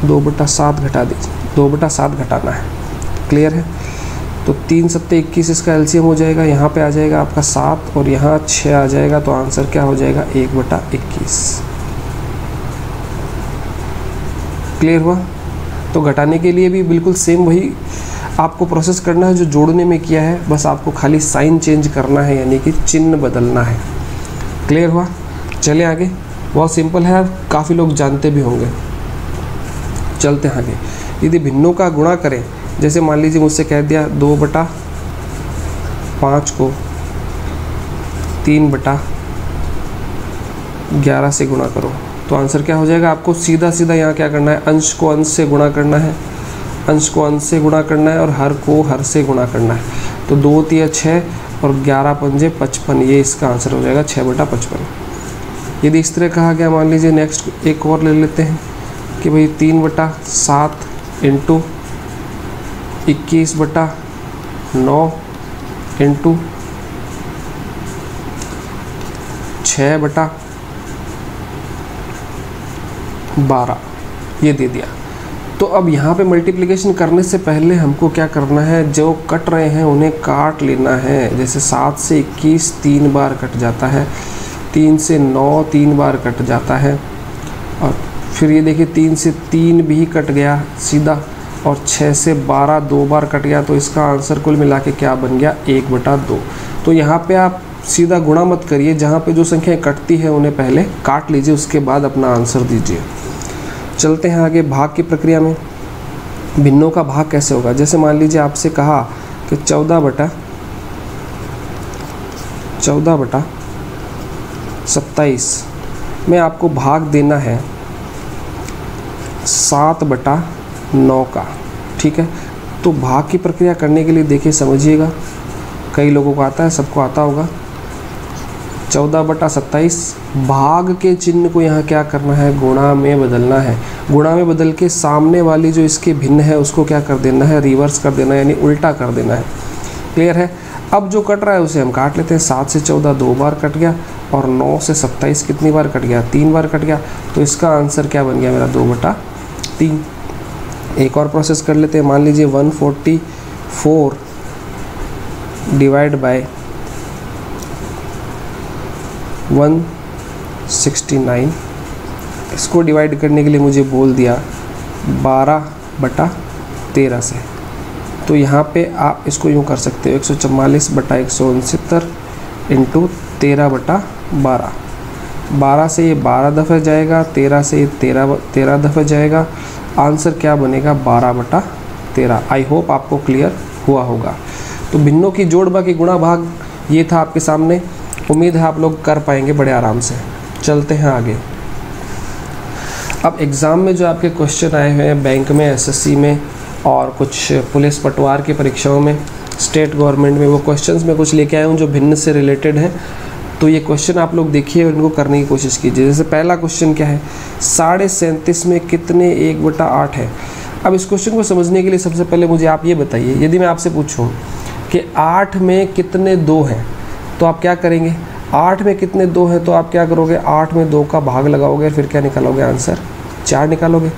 2/7 घटा दीजिए, 2/7 घटाना है। क्लियर है? तो 3 × 7 = 21 इसका एलसीएम हो जाएगा। यहाँ पे आ जाएगा आपका 7 और यहाँ 6 आ जाएगा, तो आंसर क्या हो जाएगा? 1/21। क्लियर हुआ? तो घटाने के लिए भी बिल्कुल सेम वही आपको प्रोसेस करना है जो जोड़ने में किया है, बस आपको खाली साइन चेंज करना है, यानी कि चिन्ह बदलना है। क्लियर हुआ? चले आगे। बहुत सिंपल है, काफ़ी लोग जानते भी होंगे। चलते हैं आगे। यदि भिन्नों का गुणा करें, जैसे मान लीजिए मुझसे कह दिया 2/5 को 3/11 से गुणा करो, तो आंसर क्या हो जाएगा? आपको सीधा सीधा यहाँ क्या करना है, अंश को अंश से गुणा करना है, अंश को अंश से गुणा करना है और हर को हर से गुणा करना है। तो 2 3 6 और 11 पंजे 55, ये इसका आंसर हो जाएगा 6/55। यदि इस तरह कहा गया, मान लीजिए नेक्स्ट एक और ले लेते हैं कि भाई 3/7 इंटू 21/9 इंटू 6/12, ये दे दिया। तो अब यहाँ पे मल्टीप्लिकेशन करने से पहले हमको क्या करना है, जो कट रहे हैं उन्हें काट लेना है। जैसे 7 से 21 3 बार कट जाता है, 3 से 9 3 बार कट जाता है, और फिर ये देखिए 3 से 3 भी कट गया सीधा, और 6 से 12 2 बार कट गया। तो इसका आंसर कुल मिला के क्या बन गया, 1/2। तो यहाँ पे आप सीधा गुणा मत करिए, जहाँ पे जो संख्याएं कटती है उन्हें पहले काट लीजिए, उसके बाद अपना आंसर दीजिए। चलते हैं आगे भाग की प्रक्रिया में। भिन्नों का भाग कैसे होगा? जैसे मान लीजिए आपसे कहा कि 14/27 में आपको भाग देना है 7/9 का, ठीक है। तो भाग की प्रक्रिया करने के लिए देखिए समझिएगा, कई लोगों को आता है, सबको आता होगा। 14/27 भाग के चिन्ह को यहाँ क्या करना है, गुणा में बदलना है। गुणा में बदल के सामने वाली जो इसके भिन्न है उसको क्या कर देना है, रिवर्स कर देना है, यानी उल्टा कर देना है। क्लियर है? अब जो कट रहा है उसे हम काट लेते हैं। 7 से 14 2 बार कट गया, और 9 से 27 कितनी बार कट गया, 3 बार कट गया। तो इसका आंसर क्या बन गया मेरा, 2/3। एक और प्रोसेस कर लेते हैं। मान लीजिए 144 डिवाइड बाय 169, इसको डिवाइड करने के लिए मुझे बोल दिया 12/13 से। तो यहाँ पे आप इसको यूँ कर सकते हो, 144/169 इंटू 13/12। 12 से ये 12 दफ़े जाएगा, 13 से ये 13 दफ़े जाएगा। आंसर क्या बनेगा, 12/13। आई होप आपको क्लियर हुआ होगा। तो भिन्नों की जोड़ बाकी गुणा भाग ये था आपके सामने। उम्मीद है आप लोग कर पाएंगे बड़े आराम से। चलते हैं आगे। अब एग्ज़ाम में जो आपके क्वेश्चन आए हुए हैं बैंक में, एसएससी में और कुछ पुलिस पटवार की परीक्षाओं में, स्टेट गवर्नमेंट में, वो क्वेश्चंस में कुछ लेके आया हूँ जो भिन्न से रिलेटेड हैं। तो ये क्वेश्चन आप लोग देखिए और इनको करने की कोशिश कीजिए। जैसे पहला क्वेश्चन क्या है, 37.5 में कितने 1/8 है। अब इस क्वेश्चन को समझने के लिए सबसे पहले मुझे आप ये बताइए, यदि मैं आपसे पूछूं कि 8 में कितने 2 हैं, तो आप क्या करेंगे? 8 में कितने 2 हैं, तो आप क्या करोगे, 8 में 2 का भाग लगाओगे, फिर क्या निकालोगे, आंसर 4 निकालोगे।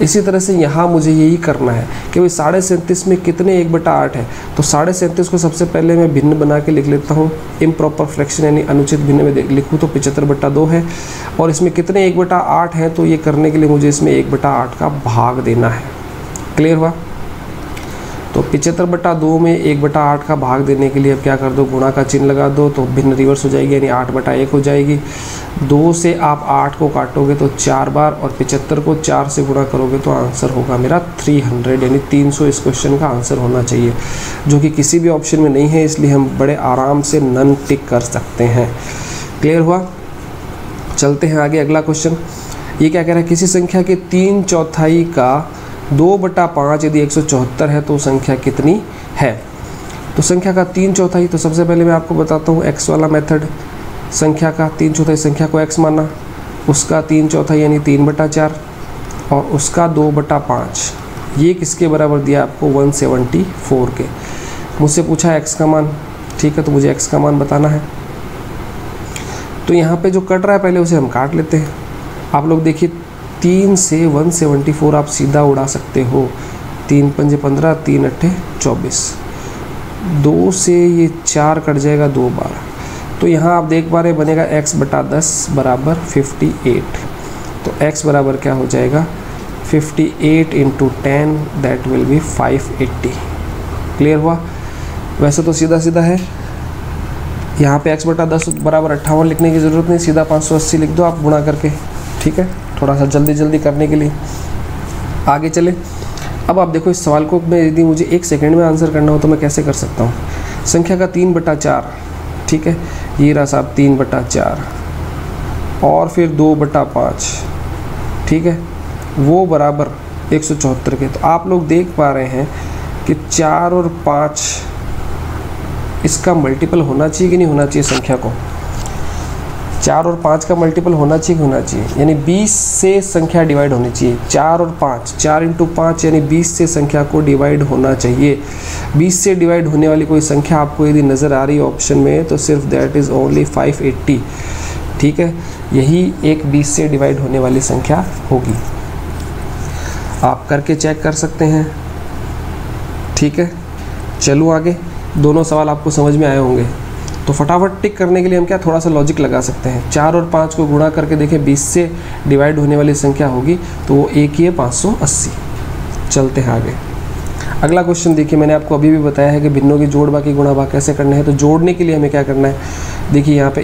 इसी तरह से यहाँ मुझे यही करना है कि भाई 37.5 में कितने 1/8 है। तो 37.5 को सबसे पहले मैं भिन्न बना के लिख लेता हूँ, इम्प्रॉपर फ्रैक्शन यानी अनुचित भिन्न में लिखूँ तो 75/2 है। और इसमें कितने 1/8 हैं, तो ये करने के लिए मुझे इसमें 1/8 का भाग देना है। क्लियर हुआ? तो 75/2 में 1/8 का भाग देने के लिए अब क्या कर दो, गुणा का चिन्ह लगा दो, तो भिन्न रिवर्स हो जाएगी, यानी 8/1 हो जाएगी। 2 से आप 8 को काटोगे तो 4 बार, और 75 को 4 से गुणा करोगे तो आंसर होगा मेरा 300, यानी 300 इस क्वेश्चन का आंसर होना चाहिए, जो कि किसी भी ऑप्शन में नहीं है, इसलिए हम बड़े आराम से नन टिक कर सकते हैं। क्लियर हुआ? चलते हैं आगे। अगला क्वेश्चन ये क्या कह रहा है, किसी संख्या के 3/4 का 2/5 यदि 174 है तो संख्या कितनी है। तो संख्या का 3/4, तो सबसे पहले मैं आपको बताता हूँ एक्स वाला मेथड। संख्या का 3/4 संख्या को एक्स माना, उसका 3/4 यानी 3/4, और उसका 2/5, ये किसके बराबर दिया आपको, 174 के। मुझसे पूछा एक्स का मान, ठीक है, तो मुझे एक्स का मान बताना है। तो यहाँ पे जो कट रहा है पहले उसे हम काट लेते हैं। आप लोग देखिए 3 से 174 आप सीधा उड़ा सकते हो, 3 पंजे 15, 3 अट्ठे 24, 2 से ये 4 कट जाएगा 2 बार। तो यहाँ आप देख पा रहे बनेगा x/10 बराबर 58। तो x बराबर क्या हो जाएगा, 58 into 10, that will be 580। Clear हुआ? वैसे तो सीधा सीधा है, यहाँ पे x/10 बराबर 58 लिखने की ज़रूरत नहीं, सीधा 580 लिख दो आप गुणा करके, ठीक है, थोड़ा सा जल्दी जल्दी करने के लिए। आगे चले। अब आप देखो इस सवाल को मैं यदि मुझे 1 सेकंड में आंसर करना हो तो मैं कैसे कर सकता हूँ। संख्या का 3/4, ठीक है, ये रहा साहब 3/4 और फिर 2/5, ठीक है, वो बराबर 174 के। तो आप लोग देख पा रहे हैं कि 4 और 5 इसका मल्टीपल होना चाहिए कि नहीं होना चाहिए संख्या को। 4 और 5 का मल्टीपल होना चाहिए कि होना चाहिए, यानी 20 से संख्या डिवाइड होनी चाहिए। 4 और 5, 4 × 5 यानी 20 से संख्या को डिवाइड होना चाहिए। 20 से डिवाइड होने वाली कोई संख्या आपको यदि नज़र आ रही है ऑप्शन में तो सिर्फ दैट इज़ ओनली 580, ठीक है, यही एक 20 से डिवाइड होने वाली संख्या होगी। आप करके चेक कर सकते हैं, ठीक है। चलो आगे, दोनों सवाल आपको समझ में आए होंगे। तो फटाफट टिक करने के लिए हम क्या थोड़ा सा लॉजिक लगा सकते हैं। 4 और 5 को गुणा करके देखें 20 से डिवाइड होने वाली संख्या होगी तो वो एक ही है 580। चलते हैं आगे। अगला क्वेश्चन देखिए, मैंने आपको अभी भी बताया है कि भिन्नों की जोड़ बाकी गुणा भाग कैसे करना है। तो जोड़ने के लिए हमें क्या करना है, देखिए यहाँ पे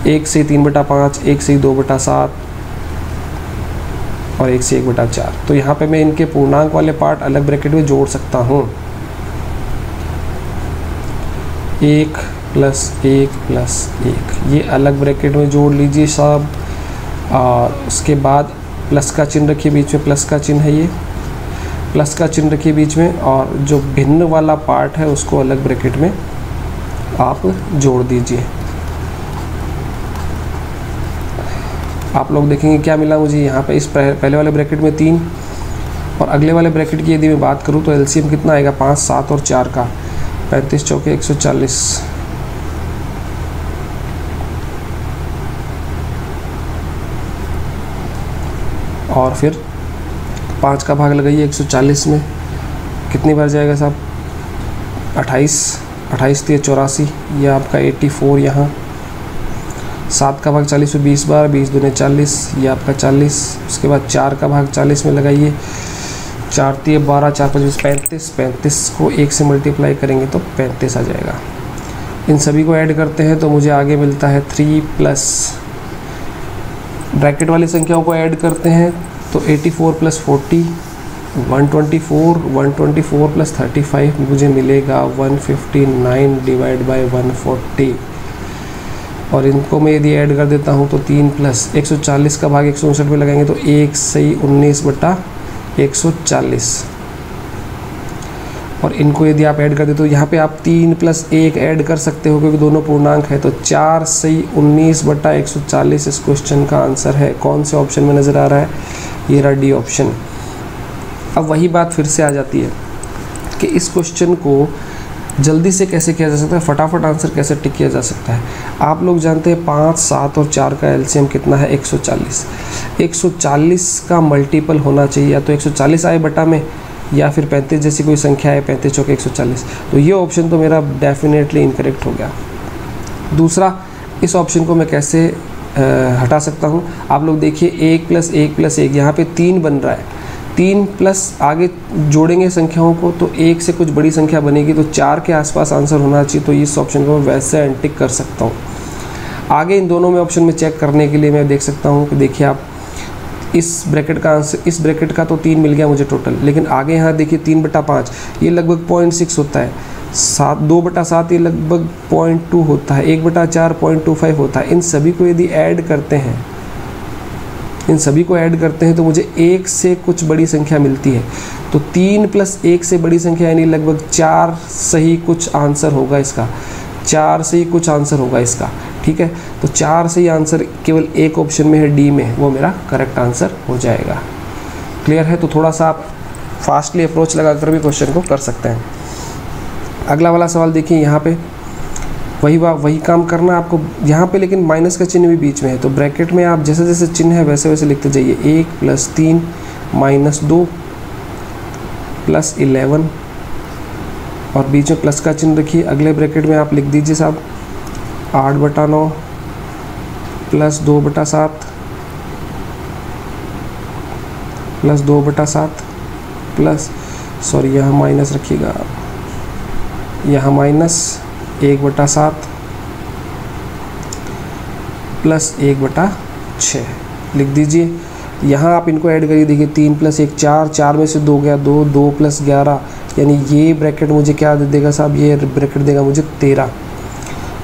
1 से 3/5, 1 से 2/7 और 1 से 1/4। तो यहाँ पे मैं इनके पूर्णांक वाले पार्ट अलग ब्रैकेट में जोड़ सकता हूँ। 1 + 1 + 1 ये अलग ब्रैकेट में जोड़ लीजिए साहब। और उसके बाद प्लस का चिन्ह रखिए बीच में, प्लस का चिन्ह है, ये प्लस का चिन्ह रखिए बीच में। और जो भिन्न वाला पार्ट है उसको अलग ब्रैकेट में आप जोड़ दीजिए। आप लोग देखेंगे क्या मिला मुझे यहाँ पे। इस पहले वाले ब्रैकेट में 3 और अगले वाले ब्रैकेट की यदि मैं बात करूँ तो एलसीएम कितना आएगा, 5, 7 और 4 का, 35 चौके 140। और फिर 5 का भाग लगाइए 140 में, कितनी बार जाएगा साहब, 28, 28 × 84, ये आपका 84 यहाँ। 7 का भाग 40 में 20 बार, 20 दूने 40, ये आपका 40। उसके बाद 4 का भाग 40 में लगाइए, 4 × 12, 4 × 5 = 35। 35 को 1 से मल्टीप्लाई करेंगे तो 35 आ जाएगा। इन सभी को ऐड करते हैं तो मुझे आगे मिलता है 3 प्लस ब्रैकेट वाली संख्याओं को ऐड करते हैं तो 84 + 40 124, 124 + 35 मुझे मिलेगा 159 / 140। और इनको मैं यदि ऐड कर देता हूँ तो 3 + 140 का भाग 159 में लगाएंगे तो 1 सही 19/140। और इनको यदि आप ऐड कर दे तो यहाँ पे आप 3 + 1 ऐड कर सकते हो क्योंकि दोनों पूर्णांक है। तो 4 सही 19/140 इस क्वेश्चन का आंसर है। कौन से ऑप्शन में नज़र आ रहा है, ये रहा डी ऑप्शन। अब वही बात फिर से आ जाती है कि इस क्वेश्चन को जल्दी से कैसे किया जा सकता है, फटाफट आंसर कैसे टिक किया जा सकता है। आप लोग जानते हैं 5, 7 और 4 का एलसीएम कितना है, 140। 140 का मल्टीपल होना चाहिए, या तो 140 आए बटा में या फिर 35 जैसी कोई संख्या है, 35 चौके 140। तो ये ऑप्शन तो मेरा डेफिनेटली इनकरेक्ट हो गया। दूसरा, इस ऑप्शन को मैं कैसे हटा सकता हूँ, आप लोग देखिए 1 + 1 + 1 यहाँ पे 3 बन रहा है। 3 प्लस आगे जोड़ेंगे संख्याओं को तो 1 से कुछ बड़ी संख्या बनेगी, तो 4 के आसपास आंसर होना चाहिए। तो इस ऑप्शन को मैं वैसे अनटिक कर सकता हूँ। आगे इन दोनों में ऑप्शन में चेक करने के लिए मैं देख सकता हूँ कि देखिए आप इस ब्रैकेट का आंसर, इस ब्रैकेट का तो 3 मिल गया मुझे टोटल, लेकिन आगे यहाँ देखिए 3/5 ये लगभग 0.6 होता है, 2/7 ये लगभग 0.2 होता है, 1/4 0.25 होता है। इन सभी को यदि ऐड करते हैं, इन सभी को ऐड करते हैं तो मुझे 1 से कुछ बड़ी संख्या मिलती है। तो 3 + 1 से बड़ी संख्या यानी लगभग 4 सही कुछ आंसर होगा इसका, 4 सही कुछ आंसर होगा इसका, ठीक है। तो 4 सही आंसर केवल एक ऑप्शन में है, डी में, वो मेरा करेक्ट आंसर हो जाएगा। क्लियर है। तो थोड़ा सा आप फास्टली अप्रोच लगाकर भी क्वेश्चन को कर सकते हैं। अगला वाला सवाल देखिए, यहाँ पे वही काम करना आपको यहाँ पे, लेकिन माइनस का चिन्ह भी बीच में है। तो ब्रैकेट में आप जैसे जैसे चिन्ह है वैसे वैसे लिखते जाइए। 1 + 3 - 2 + 11 और बीच में प्लस का चिन्ह रखिए। अगले ब्रैकेट में आप लिख दीजिए साहब 8/9 + 2/7 + 2/7 प्लस, सॉरी यहाँ माइनस रखिएगा, यहाँ -1/7 + 1/6 लिख दीजिए। यहाँ आप इनको ऐड करिए, देखिए 3 + 1 4, 4 में से 2 गया 2, 2 + 11, यानी ये ब्रैकेट मुझे क्या दे देगा साहब, ये ब्रैकेट देगा मुझे 13।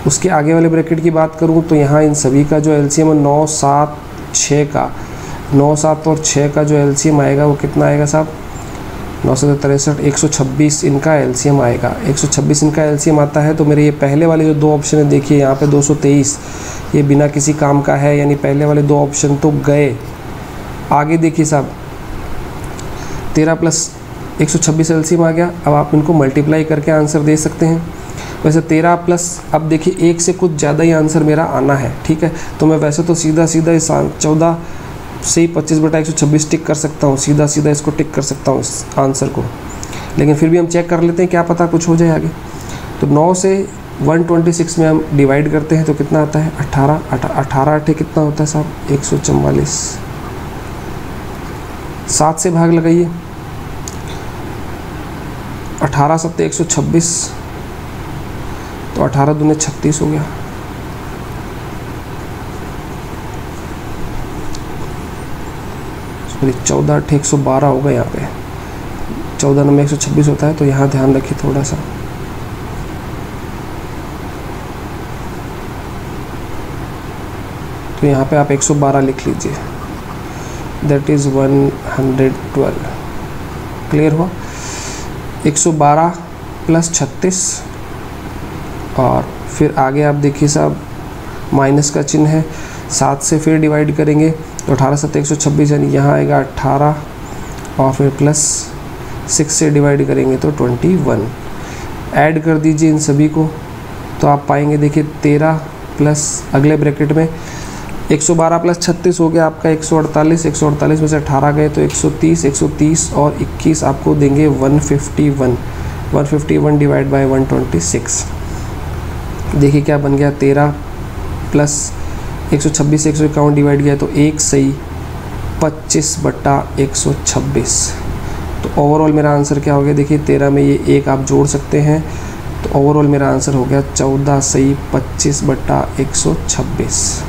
उसके आगे वाले ब्रैकेट की बात करूँ तो यहाँ इन सभी का जो एलसीएम है 9, 7, 6 का, 9, 7 और 6 का जो एलसीएम आएगा वो कितना आएगा साहब, 9 7 63, 126 इनका एलसीएम आएगा। 126 इनका एलसीएम आता है। तो मेरे ये पहले वाले जो 2 ऑप्शन है, देखिए यहाँ पे 223 ये बिना किसी काम का है, यानी पहले वाले 2 ऑप्शन तो गए। आगे देखिए साहब 13 + 126 एलसीएम आ गया। अब आप इनको मल्टीप्लाई करके आंसर दे सकते हैं। वैसे 13 प्लस, अब देखिए 1 से कुछ ज़्यादा ही आंसर मेरा आना है, ठीक है। तो मैं वैसे तो सीधा सीधा इस 14 से ही 25/126 टिक कर सकता हूँ, सीधा सीधा इसको टिक कर सकता हूँ इस आंसर को, लेकिन फिर भी हम चेक कर लेते हैं, क्या पता कुछ हो जाए आगे। तो 9 से 126 में हम डिवाइड करते हैं तो कितना आता है 18, 18 8 कितना होता है साहब 144। 7 से भाग लगाइए, 18 7 126, तो 18 दूने 36 हो गया। सॉरी 14 8 112 होगा यहाँ पे, 14 में 126 होता है, तो यहाँ ध्यान रखिए थोड़ा सा। तो यहाँ पे आप 112 लिख लीजिए, दैट इज़ 112। क्लियर हुआ। 112 + 36 और फिर आगे आप देखिए साहब माइनस का चिन्ह है, 7 से फिर डिवाइड करेंगे तो 18 7 126, यानी यहाँ आएगा 18 और फिर प्लस 6 से डिवाइड करेंगे तो 21। ऐड कर दीजिए इन सभी को तो आप पाएंगे, देखिए 13 प्लस अगले ब्रैकेट में 112 + 36 हो गया आपका 148, 148 में से 18 गए तो 130, 130 और 21 आपको देंगे 151, 151 डिवाइड बाय 126। देखिए क्या बन गया, 13 प्लस 126 151 डिवाइड किया तो 1 सही 25/126। तो ओवरऑल मेरा आंसर क्या हो गया, देखिए 13 में ये 1 आप जोड़ सकते हैं, तो ओवरऑल मेरा आंसर हो गया 14 सही 25/126।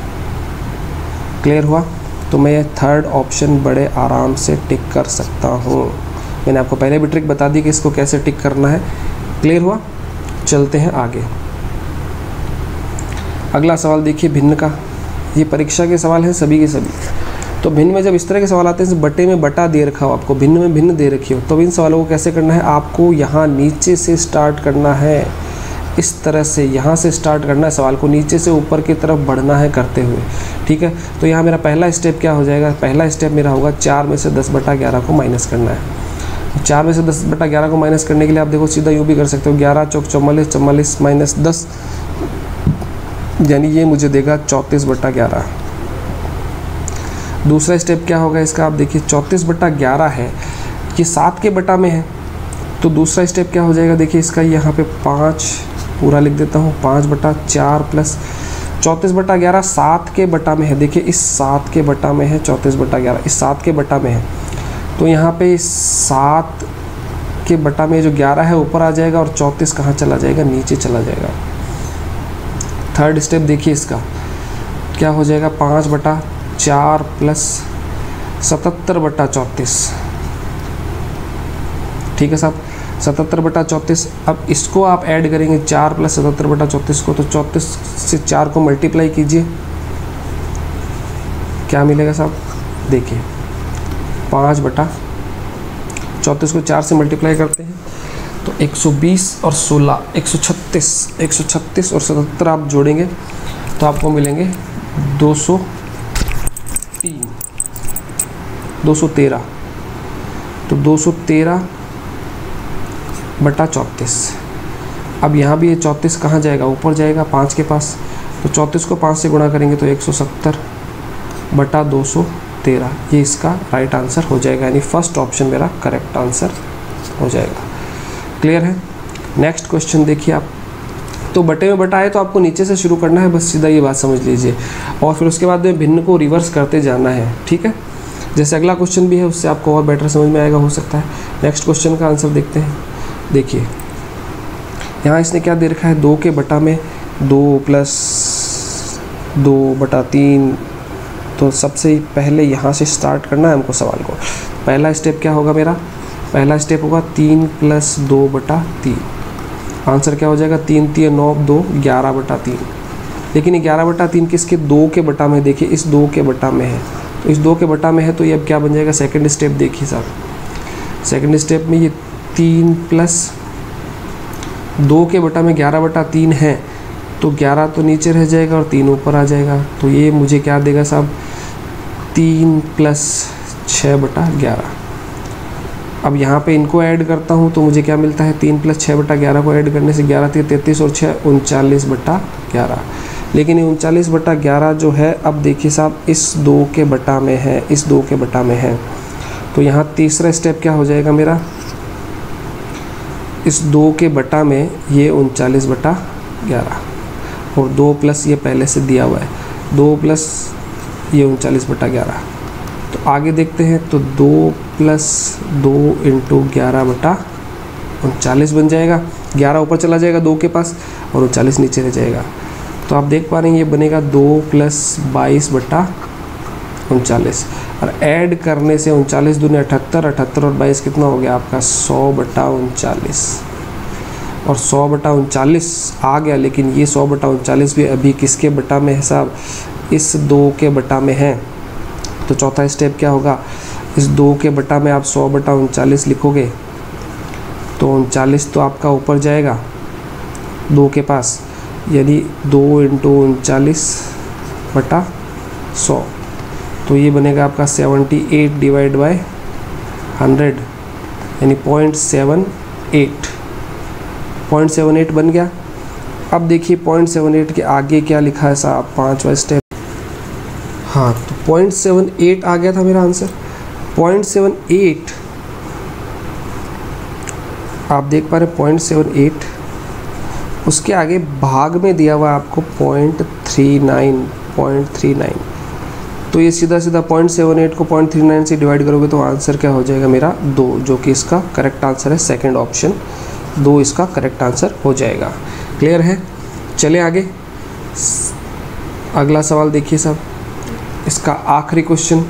क्लियर हुआ। तो मैं थर्ड ऑप्शन बड़े आराम से टिक कर सकता हूँ। मैंने आपको पहले भी ट्रिक बता दी कि इसको कैसे टिक करना है। क्लियर हुआ। चलते हैं आगे। अगला सवाल देखिए भिन्न का। ये परीक्षा के सवाल हैं सभी के सभी। तो भिन्न में जब इस तरह के सवाल आते हैं, बटे में बटा दे रखा हो आपको, भिन्न में भिन्न दे रखी हो, तो इन सवालों को कैसे करना है, आपको यहाँ नीचे से स्टार्ट करना है। इस तरह से यहाँ से स्टार्ट करना है, सवाल को नीचे से ऊपर की तरफ बढ़ना है करते हुए। ठीक है। तो यहाँ मेरा पहला स्टेप क्या हो जाएगा, पहला स्टेप मेरा होगा 4 में से 10/11 को माइनस करना है। 4 में से 10/11 को माइनस करने के लिए आप देखो सीधा यूँ भी कर सकते हो, 11 चौक 44, 44 माइनस 10, यानी ये मुझे देगा 34/11। दूसरा स्टेप क्या होगा इसका, आप देखिए 34/11 है, ये 7 के बटा में है, तो दूसरा स्टेप क्या हो जाएगा, देखिए इसका यहाँ पे 5 पूरा लिख देता हूँ, 5/4 प्लस 34/11 7 के बटा में है। देखिए इस 7 के बटा में है, 34/11 इस 7 के बटा में है, तो यहाँ पे इस 7 के बटा में जो 11 है ऊपर आ जाएगा और 34 कहाँ चला जाएगा, नीचे चला जाएगा। थर्ड स्टेप देखिए इसका क्या हो जाएगा, 5/4 प्लस 77/34। ठीक है साहब, 77/34। अब इसको आप ऐड करेंगे 4 प्लस 77/34 को, तो 34 से 4 को मल्टीप्लाई कीजिए, क्या मिलेगा साहब, देखिए 5/34 को 4 से मल्टीप्लाई करते हैं तो 120 और 16 136, 136 और 77 आप जोड़ेंगे तो आपको मिलेंगे 213। तो 213/34। अब यहाँ भी ये 34 कहाँ जाएगा, ऊपर जाएगा 5 के पास, तो 34 को 5 से गुणा करेंगे तो 170/213। ये इसका राइट आंसर हो जाएगा, यानी फर्स्ट ऑप्शन मेरा करेक्ट आंसर हो जाएगा। क्लियर है। नेक्स्ट क्वेश्चन देखिए आप। तो बटे में बटा है तो आपको नीचे से शुरू करना है, बस सीधा ये बात समझ लीजिए, और फिर उसके बाद में भिन्न को रिवर्स करते जाना है। ठीक है। जैसे अगला क्वेश्चन भी है उससे आपको और बेटर समझ में आएगा, हो सकता है। नेक्स्ट क्वेश्चन का आंसर देखते हैं। देखिए यहाँ इसने क्या दे रखा है, 2 के बटा में 2 प्लस 2/3 तो सबसे पहले यहाँ से स्टार्ट करना है हमको सवाल को। पहला स्टेप क्या होगा मेरा? पहला स्टेप होगा 3 + 2/3। आंसर क्या हो जाएगा? 3 × 9 = 2, 11/3। लेकिन ये 11/3 किसके? 2 के बटा में, देखिए इस 2 के बटा में है, तो इस 2 के बटा में है, तो ये अब क्या बन जाएगा? सेकंड स्टेप देखिए साहब, सेकंड स्टेप में ये 3 + 2 के बटा में 11/3 है, तो 11 तो नीचे रह जाएगा और 3 ऊपर आ जाएगा, तो ये मुझे क्या देगा साहब? 3 + 6/11। अब यहाँ पे इनको ऐड करता हूँ तो मुझे क्या मिलता है? 3 + 6/11 को ऐड करने से 11 × 3 = 33 और 6 = 39/11। लेकिन ये 39/11 जो है, अब देखिए साहब इस 2 के बटा में है, इस 2 के बटा में है, तो यहाँ तीसरा स्टेप क्या हो जाएगा मेरा? इस 2 के बटा में ये 39/11 और 2 प्लस ये पहले से दिया हुआ है, 2 प्लस ये 39/11। तो आगे देखते हैं, तो 2 + 2 × 11/39 बन जाएगा। 11 ऊपर चला जाएगा 2 के पास और 39 नीचे रह जाएगा। तो आप देख पा रहे हैं ये बनेगा 2 + 22/39 और ऐड करने से 39 दूनी 78, 78 और 22 कितना हो गया आपका? 100/39। और 100/39 आ गया, लेकिन ये 100/39 भी अभी किसके बटा में है साहब? इस 2 के बटा में है। तो चौथा स्टेप क्या होगा? इस 2 के बटा में आप 100/39 लिखोगे तो 39 तो आपका ऊपर जाएगा 2 के पास, यानी 2 × 39/100, तो ये बनेगा आपका 78/100 यानी 0.78 बन गया। अब देखिए 0.78 के आगे क्या लिखा है साहब? 5वां स्टेप। हाँ, तो 0.78 आ गया था मेरा आंसर। 0.78 आप देख पा रहे 0.78, उसके आगे भाग में दिया हुआ आपको 0.39, तो ये सीधा 0.78 को 0.39 से डिवाइड करोगे तो आंसर क्या हो जाएगा मेरा? 2, जो कि इसका करेक्ट आंसर है। सेकंड ऑप्शन 2 इसका करेक्ट आंसर हो जाएगा। क्लियर है? चले आगे, अगला सवाल देखिए साहब, इसका आखिरी क्वेश्चन।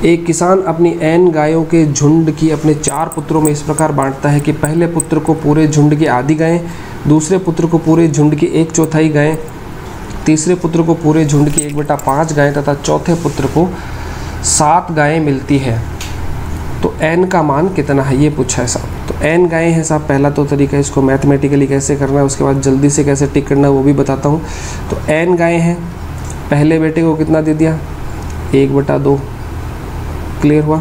एक किसान अपनी n गायों के झुंड की अपने 4 पुत्रों में इस प्रकार बांटता है कि पहले पुत्र को पूरे झुंड की आधी गायें, दूसरे पुत्र को पूरे झुंड की 1/4 गायें, तीसरे पुत्र को पूरे झुंड की 1/5 गायें तथा चौथे पुत्र को 7 गायें मिलती है। तो n का मान कितना है ये पूछा है साहब। तो n गायें हैं साहब। पहला तो तरीका इसको मैथमेटिकली कैसे करना है, उसके बाद जल्दी से कैसे टिक करना है वो भी बताता हूँ। तो n गायें हैं, पहले बेटे को कितना दे दिया? 1/2। क्लियर हुआ?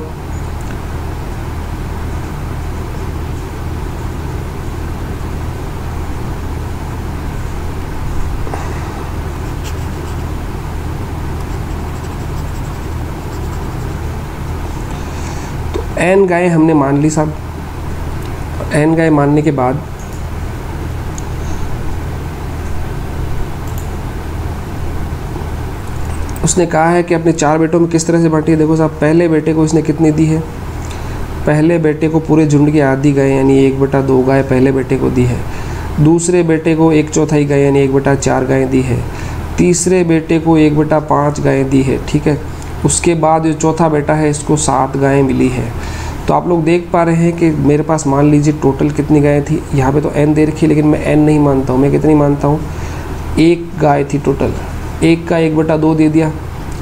तो n गायें हमने मान ली साहब। n गायें मानने के बाद उसने कहा है कि अपने 4 बेटों में किस तरह से बांटी है। देखो साहब, पहले बेटे को इसने कितनी दी है? पहले बेटे को पूरे झुंड की आधी गाय यानी 1/2 गाय पहले बेटे को दी है। दूसरे बेटे को 1/4 गाय यानी 1/4 गाय दी है। तीसरे बेटे को 1/5 गाय दी है। ठीक है, उसके बाद जो चौथा बेटा है इसको 7 गायें मिली है। तो आप लोग देख पा रहे हैं कि मेरे पास मान लीजिए टोटल कितनी गायें थी। यहाँ पे तो n दे रखी है, लेकिन मैं n नहीं मानता हूँ। मैं कितनी मानता हूँ? 1 गाय थी टोटल। 1 का 1/2 दे दिया,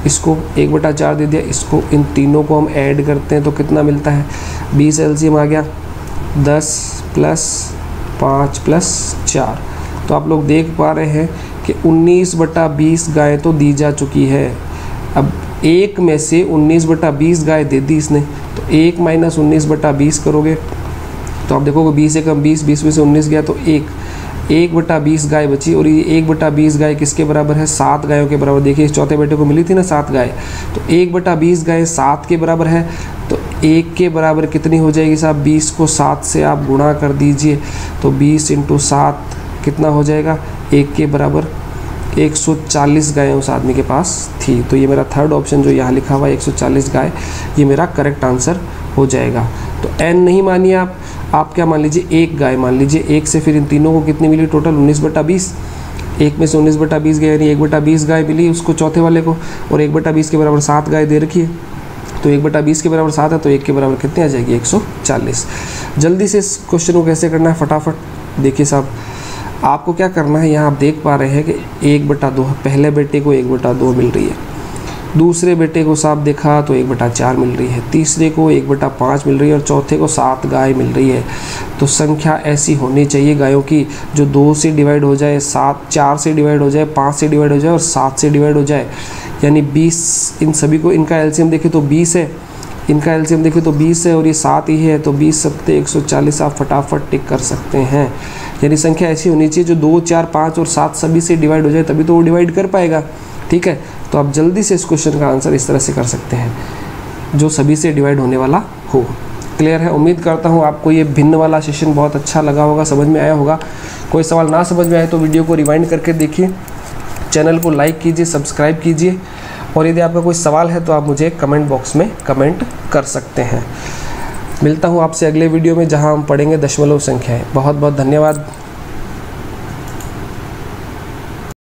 इसको 1/4 दे दिया, इसको। इन तीनों को हम ऐड करते हैं तो कितना मिलता है? 20 एलसीएम आ गया, 10 + 5 + 4। तो आप लोग देख पा रहे हैं कि 19/20 गाय तो दी जा चुकी है। अब 1 में से 19/20 गाय दे दी इसने, तो 1 - 19/20 करोगे तो आप देखोगे 20 से कम 20, 20 में से 19 गया तो 1/20 गाय बची। और ये 1/20 गाय किसके बराबर है? 7 गायों के बराबर। देखिए इस चौथे बेटे को मिली थी ना 7 गाय, तो 1/20 गाय 7 के बराबर है। तो 1 के बराबर कितनी हो जाएगी साहब? 20 को 7 से आप गुणा कर दीजिए, तो 20 × 7 कितना हो जाएगा? 1 के बराबर 140 गायें उस आदमी के पास थी। तो ये मेरा थर्ड ऑप्शन जो यहाँ लिखा हुआ है 140 गाय, ये मेरा करेक्ट आंसर हो जाएगा। तो n नहीं मानिए आप क्या मान लीजिए? 1 गाय मान लीजिए। 1 से फिर इन तीनों को कितनी मिली टोटल? 19/20। एक में से 19/20 गए, यानी 1/20 गाय मिली उसको चौथे वाले को, और 1/20 के बराबर 7 गाय दे रखी है, तो 1/20 के बराबर 7 है, तो 1 के बराबर कितनी आ जाएगी 140। जल्दी से इस क्वेश्चन को कैसे करना है फटाफट देखिए साहब। आपको क्या करना है, यहाँ आप देख पा रहे हैं कि 1/2 पहले बेटे को 1/2 मिल रही है, दूसरे बेटे को साहब देखा तो 1/4 मिल रही है, तीसरे को 1/5 मिल रही है और चौथे को 7 गाय मिल रही है। तो संख्या ऐसी होनी चाहिए गायों की जो 2 से डिवाइड हो जाए, 4 से डिवाइड हो जाए, 5 से डिवाइड हो जाए और 7 से डिवाइड हो जाए, यानी 20। इन सभी को इनका एलसीएम देखें तो 20 है, इनका एलसीएम देखें तो 20 है और ये 7 ही है, तो 20 सत्ते 140 आप फटाफट टिक कर सकते हैं। यानी संख्या ऐसी होनी चाहिए जो 2, 4, 5 और 7 सभी से डिवाइड हो जाए, तभी तो वो डिवाइड कर पाएगा। ठीक है, तो आप जल्दी से इस क्वेश्चन का आंसर इस तरह से कर सकते हैं जो सभी से डिवाइड होने वाला हो। क्लियर है? उम्मीद करता हूँ आपको ये भिन्न वाला सेशन बहुत अच्छा लगा होगा, समझ में आया होगा। कोई सवाल ना समझ में आए तो वीडियो को रिवाइंड करके देखिए, चैनल को लाइक कीजिए, सब्सक्राइब कीजिए, और यदि आपका कोई सवाल है तो आप मुझे कमेंट बॉक्स में कमेंट कर सकते हैं। मिलता हूँ आपसे अगले वीडियो में जहाँ हम पढ़ेंगे दशमलव संख्याएँ। बहुत बहुत धन्यवाद।